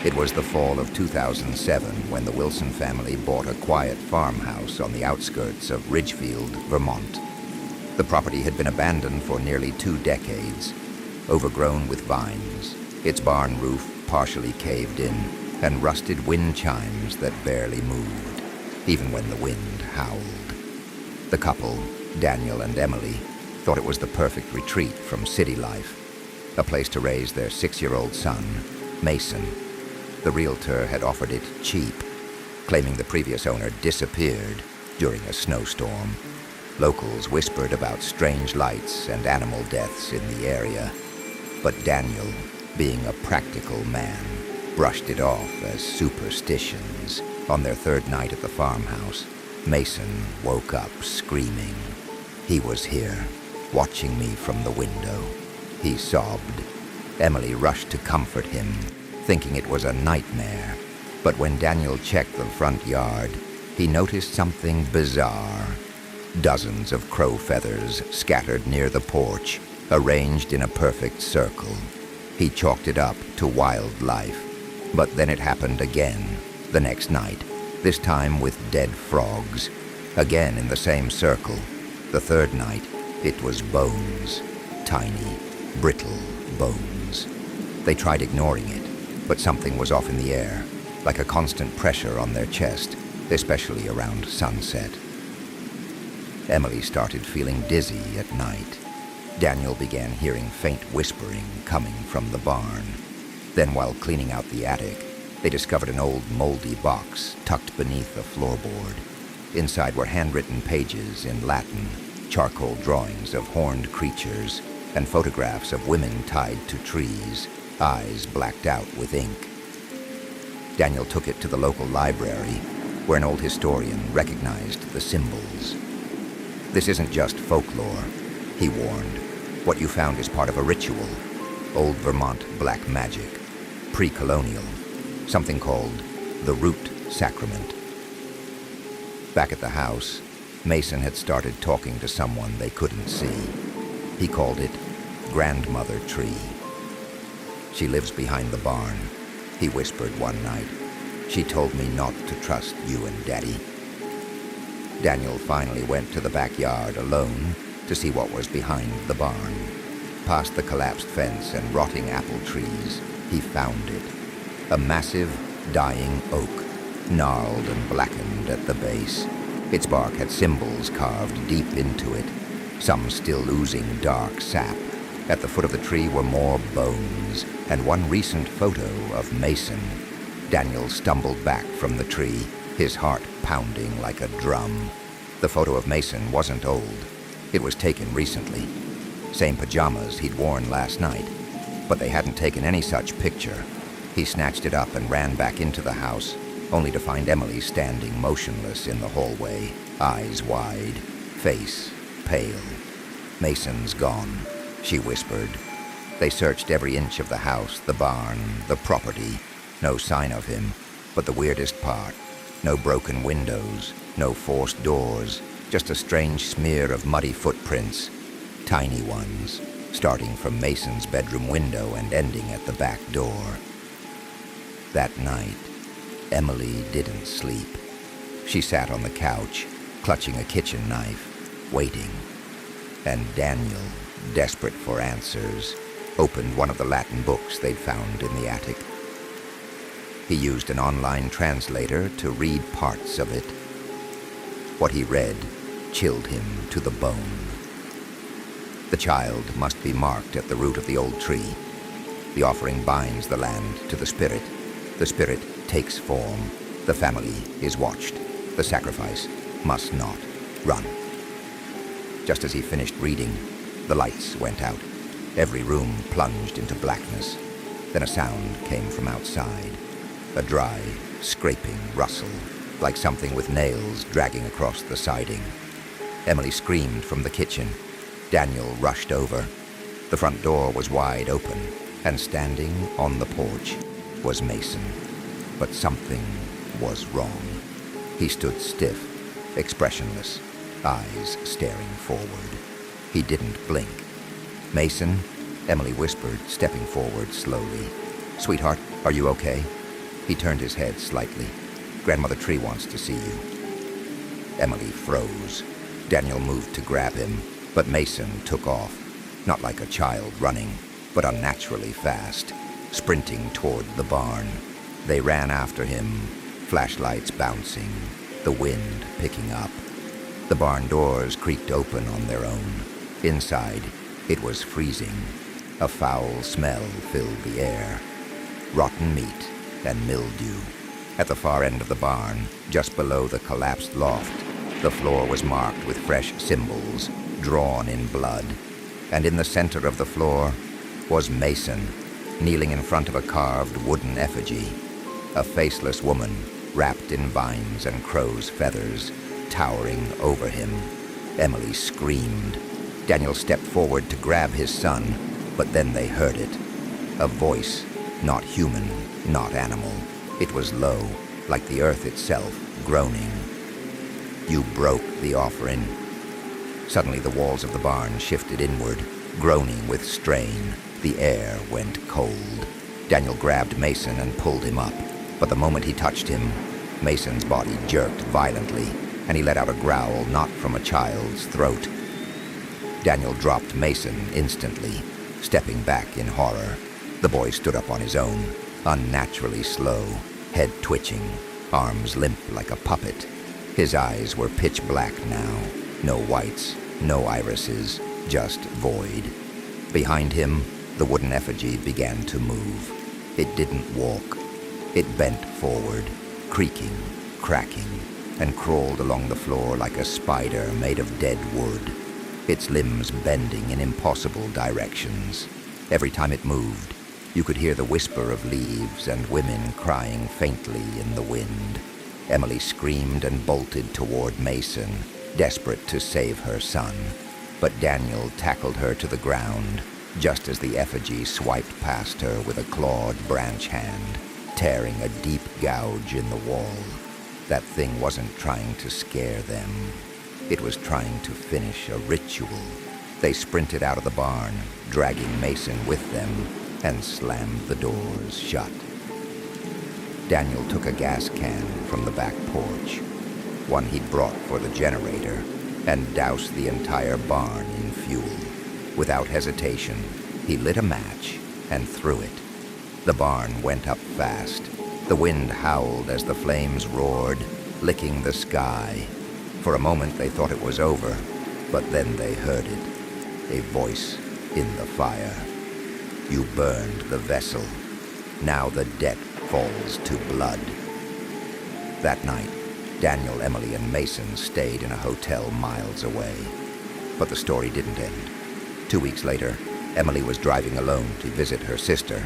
It was the fall of 2007 when the Wilson family bought a quiet farmhouse on the outskirts of Ridgefield, Vermont. The property had been abandoned for nearly 2 decades, overgrown with vines, its barn roof partially caved in, and rusted wind chimes that barely moved, even when the wind howled. The couple, Daniel and Emily, thought it was the perfect retreat from city life, a place to raise their 6-year-old son, Mason. The realtor had offered it cheap, claiming the previous owner disappeared during a snowstorm. Locals whispered about strange lights and animal deaths in the area, but Daniel, being a practical man, brushed it off as superstitions. On their 3rd night at the farmhouse, Mason woke up screaming. He was here, watching me from the window. He sobbed. Emily rushed to comfort him, thinking it was a nightmare. But when Daniel checked the front yard, he noticed something bizarre. Dozens of crow feathers scattered near the porch, arranged in a perfect circle. He chalked it up to wildlife. But then it happened again, the next night, this time with dead frogs. Again in the same circle. The 3rd night, it was bones. Tiny, brittle bones. They tried ignoring it, but something was off in the air, like a constant pressure on their chest, especially around sunset. Emily started feeling dizzy at night. Daniel began hearing faint whispering coming from the barn. Then, while cleaning out the attic, they discovered an old moldy box tucked beneath a floorboard. Inside were handwritten pages in Latin, charcoal drawings of horned creatures, and photographs of women tied to trees, eyes blacked out with ink. Daniel took it to the local library, where an old historian recognized the symbols. "This isn't just folklore," he warned. "What you found is part of a ritual. Old Vermont black magic. Pre-colonial. Something called the Root Sacrament." Back at the house, Mason had started talking to someone they couldn't see. He called it Grandmother Tree. "She lives behind the barn," he whispered one night. "She told me not to trust you and Daddy." Daniel finally went to the backyard alone to see what was behind the barn. Past the collapsed fence and rotting apple trees, he found it. A massive, dying oak, gnarled and blackened at the base. Its bark had symbols carved deep into it, some still oozing dark sap. At the foot of the tree were more bones, and one recent photo of Mason. Daniel stumbled back from the tree, his heart pounding like a drum. The photo of Mason wasn't old. It was taken recently. Same pajamas he'd worn last night, but they hadn't taken any such picture. He snatched it up and ran back into the house, only to find Emily standing motionless in the hallway, eyes wide, face pale. "Mason's gone," she whispered. They searched every inch of the house, the barn, the property. No sign of him, but the weirdest part, no broken windows, no forced doors, just a strange smear of muddy footprints, tiny ones, starting from Mason's bedroom window and ending at the back door. That night, Emily didn't sleep. She sat on the couch, clutching a kitchen knife, waiting. And Daniel, desperate for answers, opened one of the Latin books they'd found in the attic. He used an online translator to read parts of it. What he read chilled him to the bone. The child must be marked at the root of the old tree. The offering binds the land to the spirit. The spirit takes form. The family is watched. The sacrifice must not run. Just as he finished reading, the lights went out. Every room plunged into blackness. Then a sound came from outside. A dry, scraping rustle, like something with nails dragging across the siding. Emily screamed from the kitchen. Daniel rushed over. The front door was wide open, and standing on the porch was Mason. But something was wrong. He stood stiff, expressionless, eyes staring forward. He didn't blink. "Mason?" Emily whispered, stepping forward slowly. "Sweetheart, are you okay?" He turned his head slightly. "Grandmother Tree wants to see you." Emily froze. Daniel moved to grab him, but Mason took off, not like a child running, but unnaturally fast, sprinting toward the barn. They ran after him, flashlights bouncing, the wind picking up. The barn doors creaked open on their own. Inside, it was freezing. A foul smell filled the air. Rotten meat and mildew. At the far end of the barn, just below the collapsed loft, the floor was marked with fresh symbols, drawn in blood. And in the center of the floor was Mason, kneeling in front of a carved wooden effigy. A faceless woman, wrapped in vines and crow's feathers, towering over him. Emily screamed. Daniel stepped forward to grab his son, but then they heard it. A voice, not human, not animal. It was low, like the earth itself, groaning. "You broke the offering." Suddenly the walls of the barn shifted inward, groaning with strain. The air went cold. Daniel grabbed Mason and pulled him up, but the moment he touched him, Mason's body jerked violently, and he let out a growl not from a child's throat. Daniel dropped Mason instantly, stepping back in horror. The boy stood up on his own, unnaturally slow, head twitching, arms limp like a puppet. His eyes were pitch black now, no whites, no irises, just void. Behind him, the wooden effigy began to move. It didn't walk. It bent forward, creaking, cracking, and crawled along the floor like a spider made of dead wood, its limbs bending in impossible directions. Every time it moved, you could hear the whisper of leaves and women crying faintly in the wind. Emily screamed and bolted toward Mason, desperate to save her son. But Daniel tackled her to the ground, just as the effigy swiped past her with a clawed branch hand, tearing a deep gouge in the wall. That thing wasn't trying to scare them. It was trying to finish a ritual. They sprinted out of the barn, dragging Mason with them, and slammed the doors shut. Daniel took a gas can from the back porch, one he'd brought for the generator, and doused the entire barn in fuel. Without hesitation, he lit a match and threw it. The barn went up fast. The wind howled as the flames roared, licking the sky. For a moment they thought it was over, but then they heard it. A voice in the fire. "You burned the vessel. Now the debt falls to blood." That night, Daniel, Emily, and Mason stayed in a hotel miles away. But the story didn't end. 2 weeks later, Emily was driving alone to visit her sister.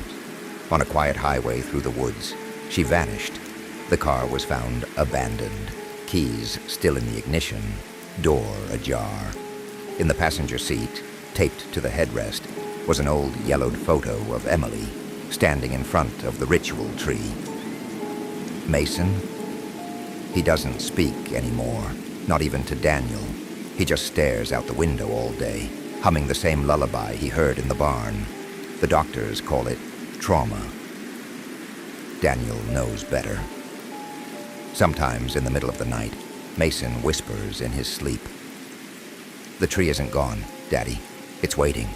On a quiet highway through the woods, she vanished. The car was found abandoned, keys still in the ignition, door ajar. In the passenger seat, taped to the headrest, was an old yellowed photo of Emily, standing in front of the ritual tree. Mason? He doesn't speak anymore, not even to Daniel. He just stares out the window all day, humming the same lullaby he heard in the barn. The doctors call it trauma. Daniel knows better. Sometimes in the middle of the night, Mason whispers in his sleep. "The tree isn't gone, Daddy. It's waiting."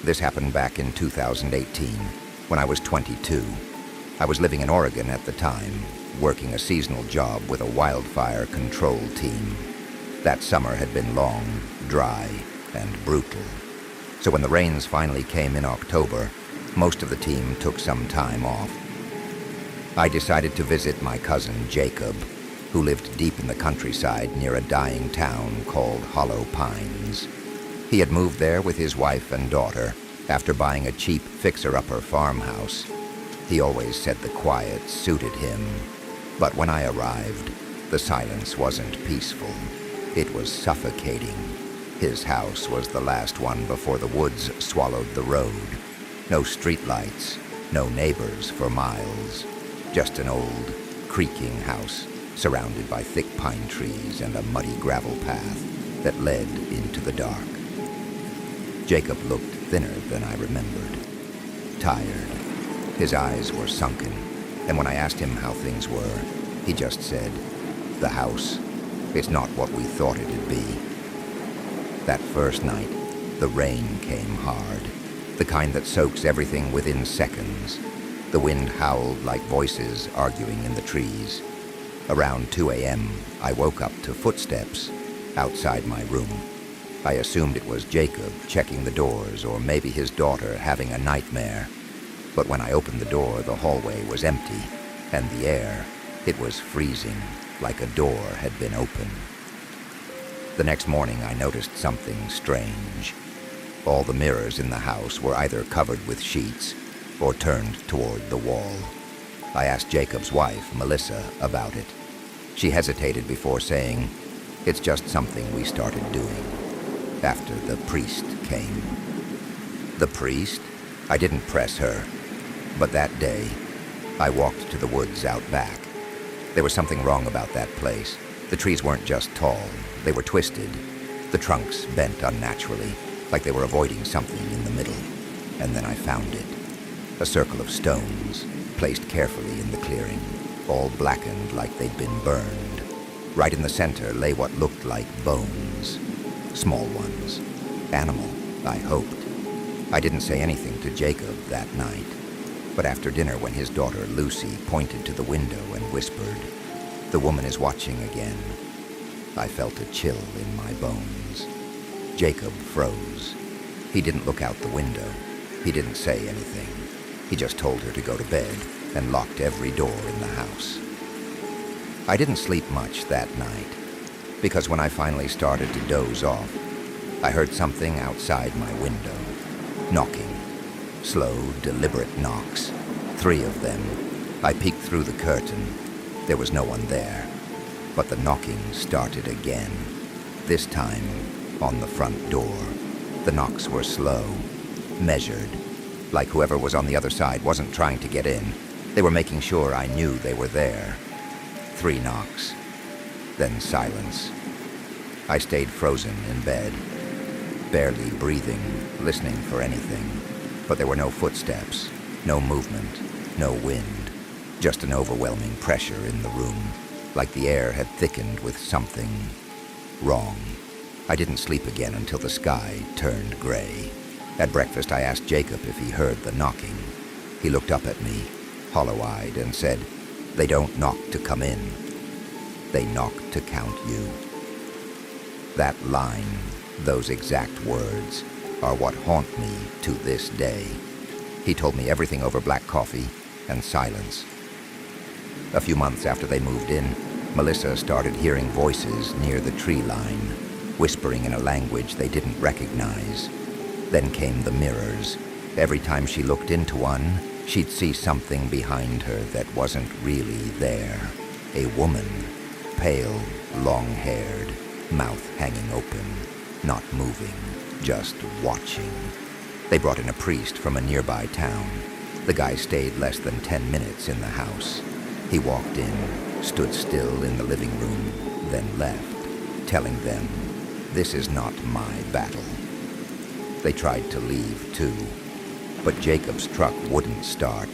This happened back in 2018, when I was 22. I was living in Oregon at the time, working a seasonal job with a wildfire control team. That summer had been long, dry, and brutal. So when the rains finally came in October, most of the team took some time off. I decided to visit my cousin Jacob, who lived deep in the countryside near a dying town called Hollow Pines. He had moved there with his wife and daughter after buying a cheap fixer-upper farmhouse. He always said the quiet suited him, but when I arrived, the silence wasn't peaceful. It was suffocating. His house was the last one before the woods swallowed the road. No streetlights, no neighbors for miles. Just an old, creaking house surrounded by thick pine trees and a muddy gravel path that led into the dark. Jacob looked thinner than I remembered. tired. His eyes were sunken, and when I asked him how things were, he just said, "The house, it's not what we thought it'd be." That first night, the rain came hard, the kind that soaks everything within seconds. The wind howled like voices arguing in the trees. Around 2 a.m., I woke up to footsteps outside my room. I assumed it was Jacob checking the doors, or maybe his daughter having a nightmare. But when I opened the door, the hallway was empty, and the air, it was freezing, like a door had been opened. The next morning, I noticed something strange. All the mirrors in the house were either covered with sheets or turned toward the wall. I asked Jacob's wife, Melissa, about it. She hesitated before saying, "It's just something we started doing after the priest came." The priest? I didn't press her. But that day, I walked to the woods out back. There was something wrong about that place. The trees weren't just tall, they were twisted. The trunks bent unnaturally, like they were avoiding something in the middle. And then I found it. A circle of stones, placed carefully in the clearing, all blackened like they'd been burned. Right in the center lay what looked like bones. Small ones. Animal, I hoped. I didn't say anything to Jacob that night. But after dinner, when his daughter Lucy pointed to the window and whispered, "The woman is watching again," I felt a chill in my bones. Jacob froze. He didn't look out the window. He didn't say anything. He just told her to go to bed and locked every door in the house. I didn't sleep much that night, because when I finally started to doze off, I heard something outside my window, knocking. Slow, deliberate knocks. 3 of them. I peeked through the curtain. There was no one there. But the knocking started again. This time, on the front door. The knocks were slow, measured. Like whoever was on the other side wasn't trying to get in. They were making sure I knew they were there. 3 knocks. Then silence. I stayed frozen in bed, barely breathing, listening for anything. But there were no footsteps, no movement, no wind, just an overwhelming pressure in the room, like the air had thickened with something wrong. I didn't sleep again until the sky turned gray. At breakfast, I asked Jacob if he heard the knocking. He looked up at me, hollow-eyed, and said, "They don't knock to come in. They knock to count you." That line, those exact words, are what haunt me to this day. He told me everything over black coffee and silence. A few months after they moved in, Melissa started hearing voices near the tree line, whispering in a language they didn't recognize. Then came the mirrors. Every time she looked into one, she'd see something behind her that wasn't really there. A woman, pale, long-haired, mouth hanging open, not moving. Just watching. They brought in a priest from a nearby town. The guy stayed less than 10 minutes in the house. He walked in, stood still in the living room, then left, telling them, "This is not my battle." They tried to leave, too, but Jacob's truck wouldn't start.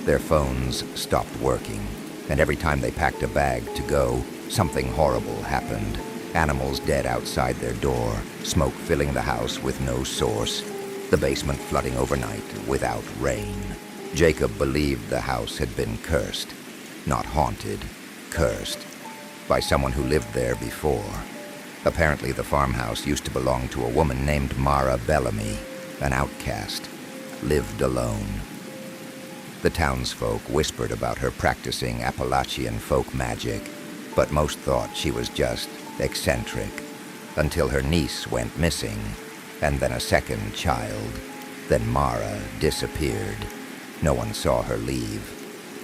Their phones stopped working, and every time they packed a bag to go, something horrible happened. Animals dead outside their door, smoke filling the house with no source, the basement flooding overnight without rain. Jacob believed the house had been cursed, not haunted, cursed, by someone who lived there before. Apparently the farmhouse used to belong to a woman named Mara Bellamy, an outcast, lived alone. The townsfolk whispered about her practicing Appalachian folk magic, but most thought she was just eccentric, until her niece went missing, and then a second child. Then Mara disappeared. No one saw her leave.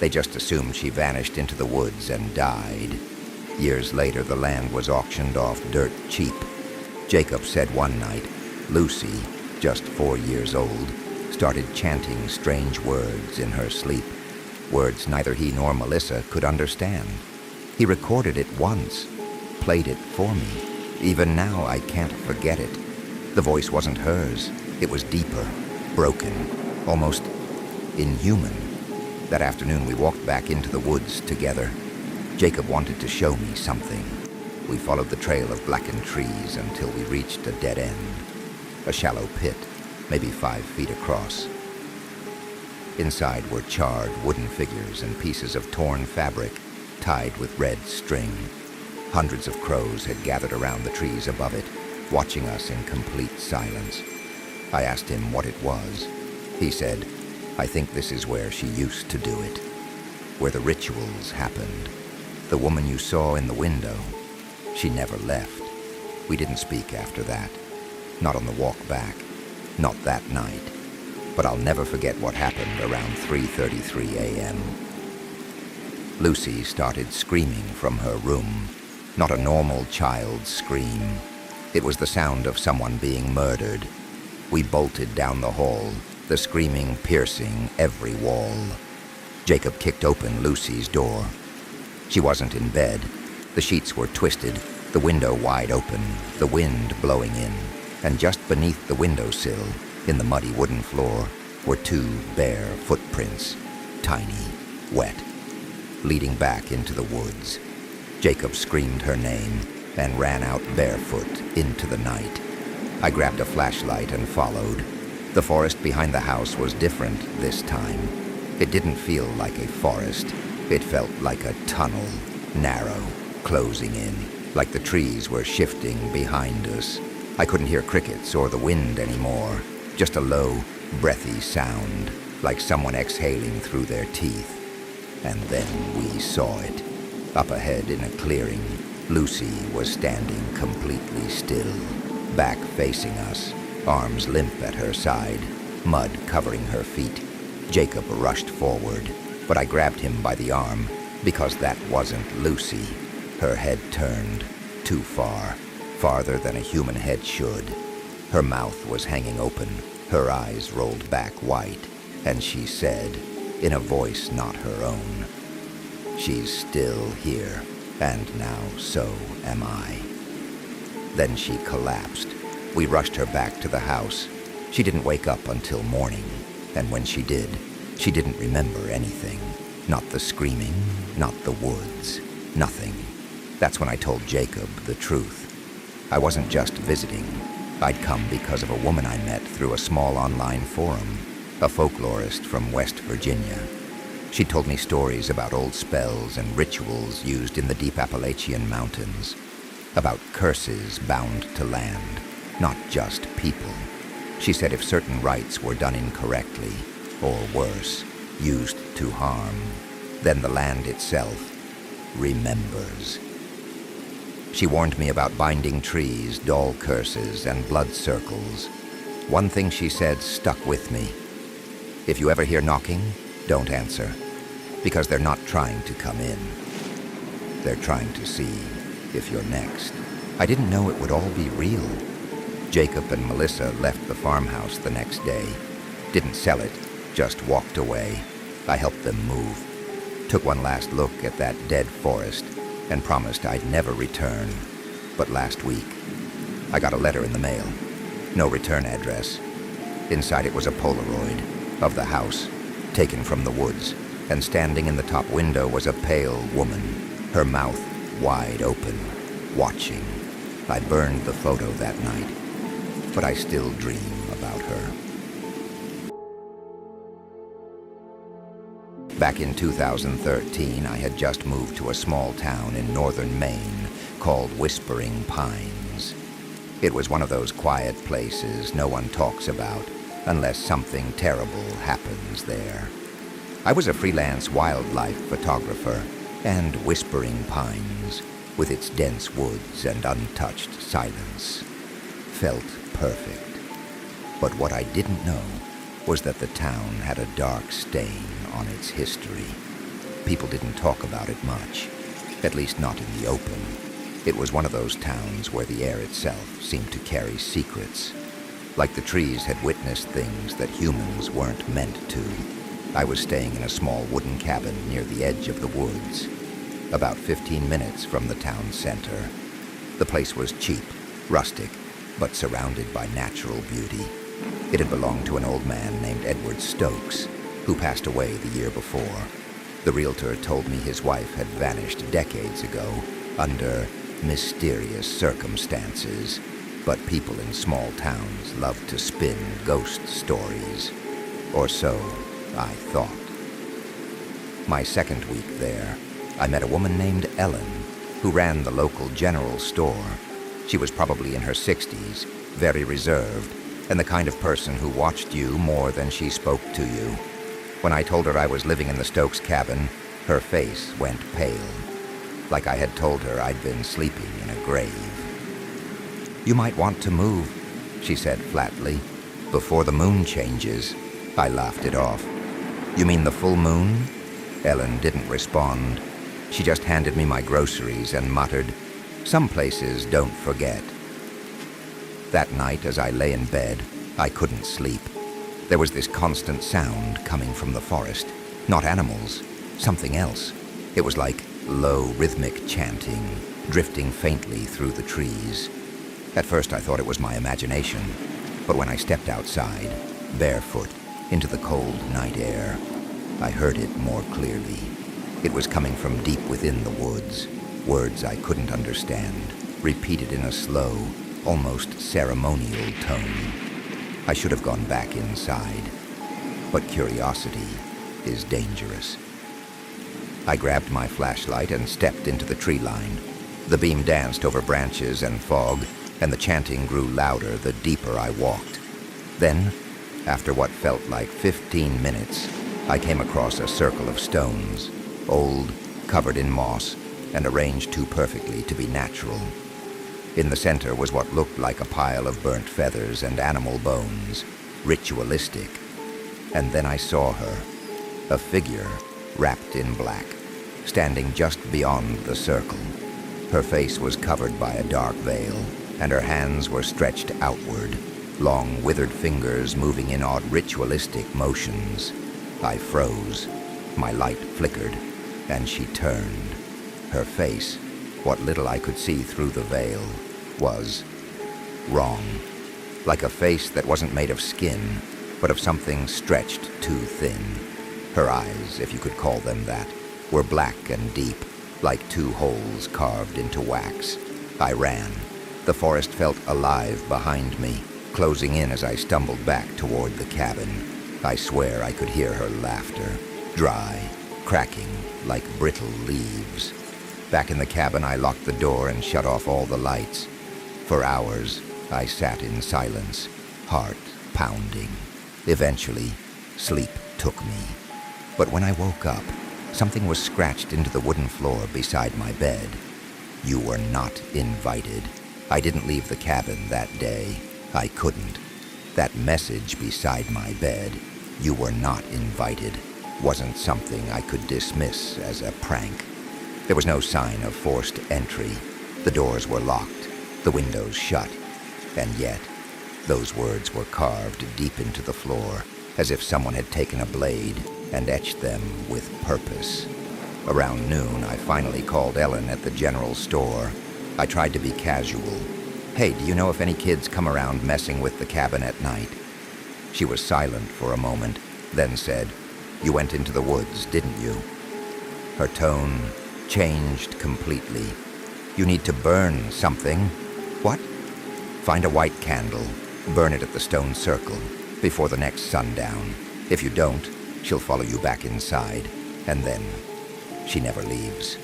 They just assumed she vanished into the woods and died. Years later, the land was auctioned off dirt cheap. Jacob said one night, Lucy, just 4 years old, started chanting strange words in her sleep, words neither he nor Melissa could understand. He recorded it once, played it for me. Even now, I can't forget it. The voice wasn't hers. It was deeper, broken, almost inhuman. That afternoon we walked back into the woods together. Jacob wanted to show me something. We followed the trail of blackened trees until we reached a dead end. A shallow pit, maybe 5 feet across. Inside were charred wooden figures and pieces of torn fabric tied with red string. Hundreds of crows had gathered around the trees above it, watching us in complete silence. I asked him what it was. He said, "I think this is where she used to do it, where the rituals happened. The woman you saw in the window, she never left." We didn't speak after that. Not on the walk back. Not that night. But I'll never forget what happened around 3:33 a.m. Lucy started screaming from her room. Not a normal child's scream. It was the sound of someone being murdered. We bolted down the hall, the screaming piercing every wall. Jacob kicked open Lucy's door. She wasn't in bed. The sheets were twisted, the window wide open, the wind blowing in, and just beneath the windowsill, in the muddy wooden floor, were 2 bare footprints, tiny, wet, leading back into the woods. Jacob screamed her name and ran out barefoot into the night. I grabbed a flashlight and followed. The forest behind the house was different this time. It didn't feel like a forest. It felt like a tunnel, narrow, closing in, like the trees were shifting behind us. I couldn't hear crickets or the wind anymore, just a low, breathy sound, like someone exhaling through their teeth. And then we saw it. Up ahead in a clearing, Lucy was standing completely still, back facing us, arms limp at her side, mud covering her feet. Jacob rushed forward, but I grabbed him by the arm because that wasn't Lucy. Her head turned, too far, farther than a human head should. Her mouth was hanging open, her eyes rolled back white, and she said, in a voice not her own, "She's still here, and now so am I." Then she collapsed. We rushed her back to the house. She didn't wake up until morning, and when she did, she didn't remember anything. Not the screaming, not the woods, nothing. That's when I told Jacob the truth. I wasn't just visiting. I'd come because of a woman I met through a small online forum, a folklorist from West Virginia. She told me stories about old spells and rituals used in the deep Appalachian Mountains, about curses bound to land, not just people. She said if certain rites were done incorrectly, or worse, used to harm, then the land itself remembers. She warned me about binding trees, doll curses, and blood circles. One thing she said stuck with me. If you ever hear knocking, don't answer, because they're not trying to come in. They're trying to see if you're next. I didn't know it would all be real. Jacob and Melissa left the farmhouse the next day. Didn't sell it, just walked away. I helped them move. Took one last look at that dead forest and promised I'd never return. But last week, I got a letter in the mail. No return address. Inside it was a Polaroid of the house, taken from the woods, and standing in the top window was a pale woman, her mouth wide open, watching. I burned the photo that night, but I still dream about her. Back in 2013, I had just moved to a small town in northern Maine called Whispering Pines. It was one of those quiet places no one talks about unless something terrible happens there. I was a freelance wildlife photographer, and Whispering Pines, with its dense woods and untouched silence, felt perfect. But what I didn't know was that the town had a dark stain on its history. People didn't talk about it much, at least not in the open. It was one of those towns where the air itself seemed to carry secrets, like the trees had witnessed things that humans weren't meant to. I was staying in a small wooden cabin near the edge of the woods, about 15 minutes from the town center. The place was cheap, rustic, but surrounded by natural beauty. It had belonged to an old man named Edward Stokes, who passed away the year before. The realtor told me his wife had vanished decades ago under mysterious circumstances, but people in small towns love to spin ghost stories. Or so I thought. My second week there, I met a woman named Ellen, who ran the local general store. She was probably in her 60s, very reserved, and the kind of person who watched you more than she spoke to you. When I told her I was living in the Stokes cabin, her face went pale, like I had told her I'd been sleeping in a grave. "You might want to move," she said flatly, "before the moon changes." I laughed it off. "You mean the full moon?" Ellen didn't respond. She just handed me my groceries and muttered, "Some places don't forget." That night, as I lay in bed, I couldn't sleep. There was this constant sound coming from the forest. Not animals, something else. It was like low, rhythmic chanting, drifting faintly through the trees. At first I thought it was my imagination, but when I stepped outside, barefoot, into the cold night air, I heard it more clearly. It was coming from deep within the woods, words I couldn't understand, repeated in a slow, almost ceremonial tone. I should have gone back inside, but curiosity is dangerous. I grabbed my flashlight and stepped into the tree line. The beam danced over branches and fog, and the chanting grew louder the deeper I walked. Then, after what felt like 15 minutes, I came across a circle of stones, old, covered in moss, and arranged too perfectly to be natural. In the center was what looked like a pile of burnt feathers and animal bones, ritualistic. And then I saw her, a figure wrapped in black, standing just beyond the circle. Her face was covered by a dark veil, and her hands were stretched outward, long withered fingers moving in odd ritualistic motions. I froze, my light flickered, and she turned. Her face, what little I could see through the veil, was wrong. Like a face that wasn't made of skin, but of something stretched too thin. Her eyes, if you could call them that, were black and deep, like two holes carved into wax. I ran. The forest felt alive behind me, closing in as I stumbled back toward the cabin. I swear I could hear her laughter, dry, cracking like brittle leaves. Back in the cabin, I locked the door and shut off all the lights. For hours, I sat in silence, heart pounding. Eventually, sleep took me. But when I woke up, something was scratched into the wooden floor beside my bed. "You were not invited." I didn't leave the cabin that day. I couldn't. That message beside my bed, "You were not invited," wasn't something I could dismiss as a prank. There was no sign of forced entry. The doors were locked, the windows shut, and yet those words were carved deep into the floor, as if someone had taken a blade and etched them with purpose. Around noon, I finally called Ellen at the general store. I tried to be casual. "Hey, do you know if any kids come around messing with the cabin at night?" She was silent for a moment, then said, "You went into the woods, didn't you?" Her tone changed completely. "You need to burn something." "What?" "Find a white candle, burn it at the stone circle, before the next sundown. If you don't, she'll follow you back inside, and then she never leaves."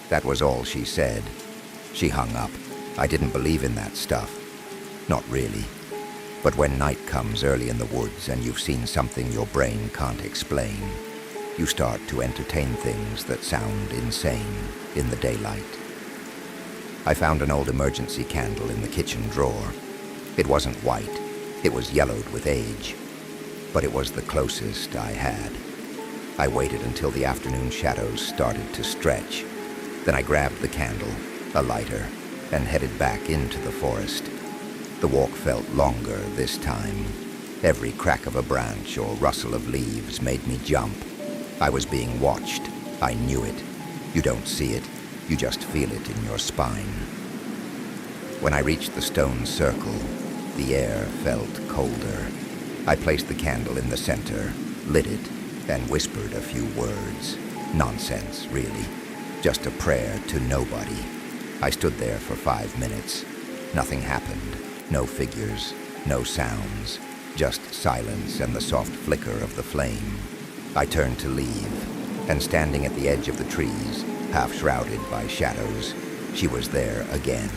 That was all she said. She hung up. I didn't believe in that stuff. Not really. But when night comes early in the woods and you've seen something your brain can't explain, you start to entertain things that sound insane in the daylight. I found an old emergency candle in the kitchen drawer. It wasn't white. It was yellowed with age. But it was the closest I had. I waited until the afternoon shadows started to stretch. Then I grabbed the candle, a lighter, and headed back into the forest. The walk felt longer this time. Every crack of a branch or rustle of leaves made me jump. I was being watched. I knew it. You don't see it. You just feel it in your spine. When I reached the stone circle, the air felt colder. I placed the candle in the center, lit it, and whispered a few words. Nonsense, really. Just a prayer to nobody. I stood there for 5 minutes. Nothing happened. No figures, no sounds. Just silence and the soft flicker of the flame. I turned to leave, and standing at the edge of the trees, half shrouded by shadows, she was there again.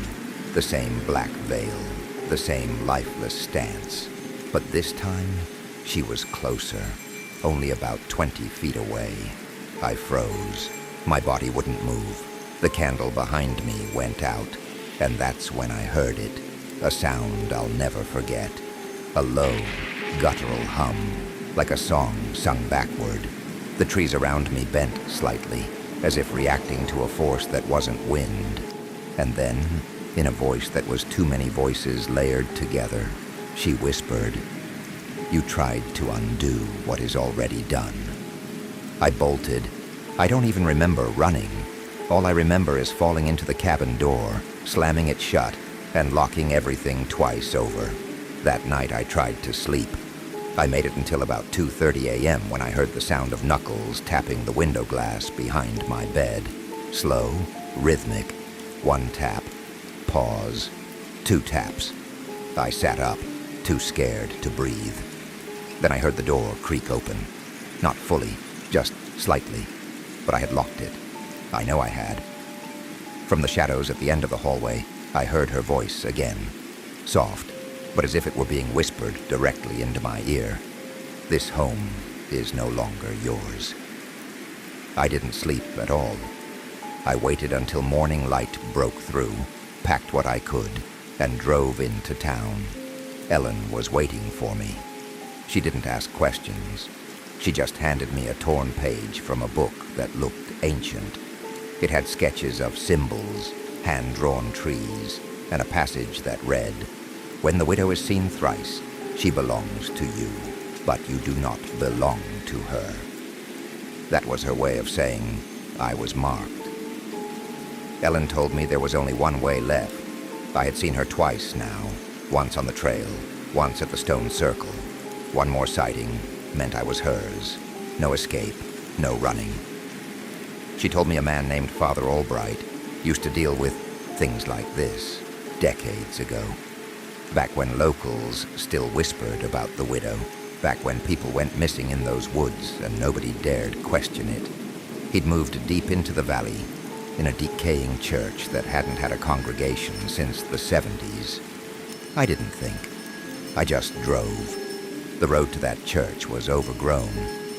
The same black veil, the same lifeless stance. But this time, she was closer, only about 20 feet away. I froze. My body wouldn't move. The candle behind me went out, and that's when I heard it. A sound I'll never forget. A low, guttural hum, like a song sung backward. The trees around me bent slightly, as if reacting to a force that wasn't wind. And then, in a voice that was too many voices layered together, she whispered, "You tried to undo what is already done." I bolted. I don't even remember running. All I remember is falling into the cabin door, slamming it shut, and locking everything twice over. That night I tried to sleep. I made it until about 2:30 a.m. when I heard the sound of knuckles tapping the window glass behind my bed. Slow, rhythmic. 1 tap, pause, 2 taps. I sat up, too scared to breathe. Then I heard the door creak open. Not fully, just slightly, but I had locked it. I know I had. From the shadows at the end of the hallway, I heard her voice again. Soft, but as if it were being whispered directly into my ear. "This home is no longer yours." I didn't sleep at all. I waited until morning light broke through, packed what I could, and drove into town. Ellen was waiting for me. She didn't ask questions. She just handed me a torn page from a book that looked ancient. It had sketches of symbols, hand-drawn trees, and a passage that read, "When the widow is seen thrice, she belongs to you, but you do not belong to her." That was her way of saying I was marked. Ellen told me there was only one way left. I had seen her twice now, once on the trail, once at the stone circle. One more sighting meant I was hers. No escape, no running. She told me a man named Father Albright used to deal with things like this decades ago. Back when locals still whispered about the widow. Back when people went missing in those woods and nobody dared question it. He'd moved deep into the valley, in a decaying church that hadn't had a congregation since the 70s. I didn't think. I just drove. The road to that church was overgrown,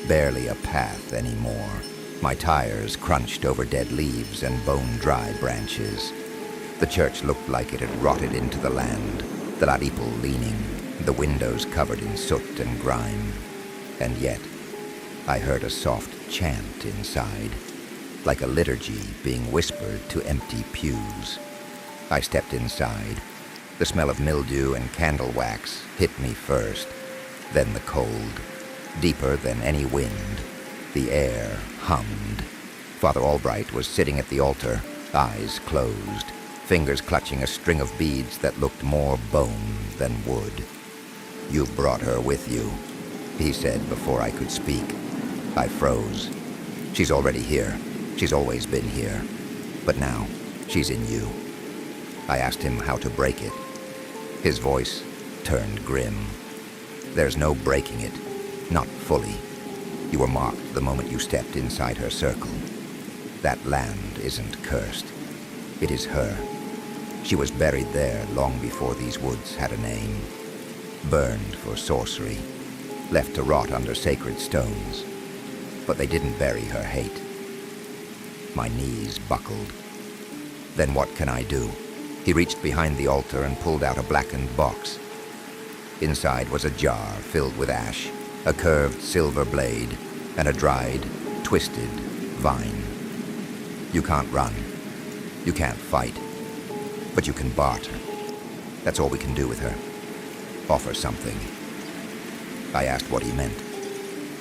barely a path anymore. My tires crunched over dead leaves and bone-dry branches. The church looked like it had rotted into the land, the ladipel leaning, the windows covered in soot and grime. And yet, I heard a soft chant inside, like a liturgy being whispered to empty pews. I stepped inside. The smell of mildew and candle wax hit me first, then the cold, deeper than any wind. The air hummed. Father Albright was sitting at the altar, eyes closed, fingers clutching a string of beads that looked more bone than wood. "You brought her with you," he said before I could speak. I froze. "She's already here. She's always been here. But now, she's in you." I asked him how to break it. His voice turned grim. "There's no breaking it. Not fully. You were marked the moment you stepped inside her circle. That land isn't cursed. It is her. She was buried there long before these woods had a name. Burned for sorcery. Left to rot under sacred stones. But they didn't bury her hate." My knees buckled. "Then what can I do?" He reached behind the altar and pulled out a blackened box. Inside was a jar filled with ash, a curved silver blade, and a dried, twisted vine. "You can't run. You can't fight. But you can barter. That's all we can do with her. Offer something." I asked what he meant.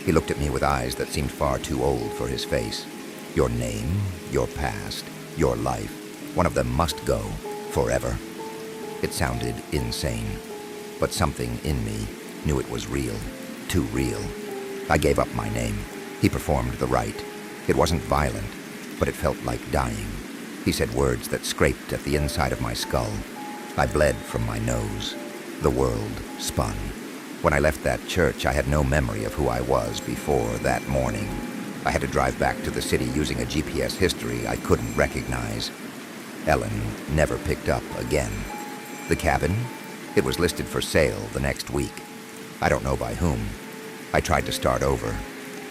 He looked at me with eyes that seemed far too old for his face. "Your name, your past, your life, one of them must go, forever." It sounded insane, but something in me knew it was real, too real. I gave up my name. He performed the rite. It wasn't violent, but it felt like dying. He said words that scraped at the inside of my skull. I bled from my nose. The world spun. When I left that church, I had no memory of who I was before that morning. I had to drive back to the city using a GPS history I couldn't recognize. Ellen never picked up again. The cabin? It was listed for sale the next week. I don't know by whom. I tried to start over.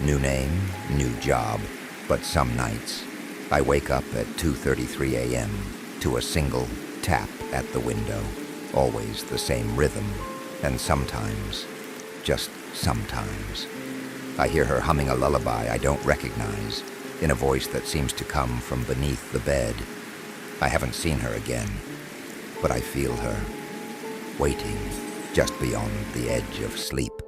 New name, new job. But some nights, I wake up at 2:33 a.m. to a single tap at the window. Always the same rhythm. And sometimes, just sometimes, I hear her humming a lullaby I don't recognize, in a voice that seems to come from beneath the bed. I haven't seen her again, but I feel her, waiting just beyond the edge of sleep.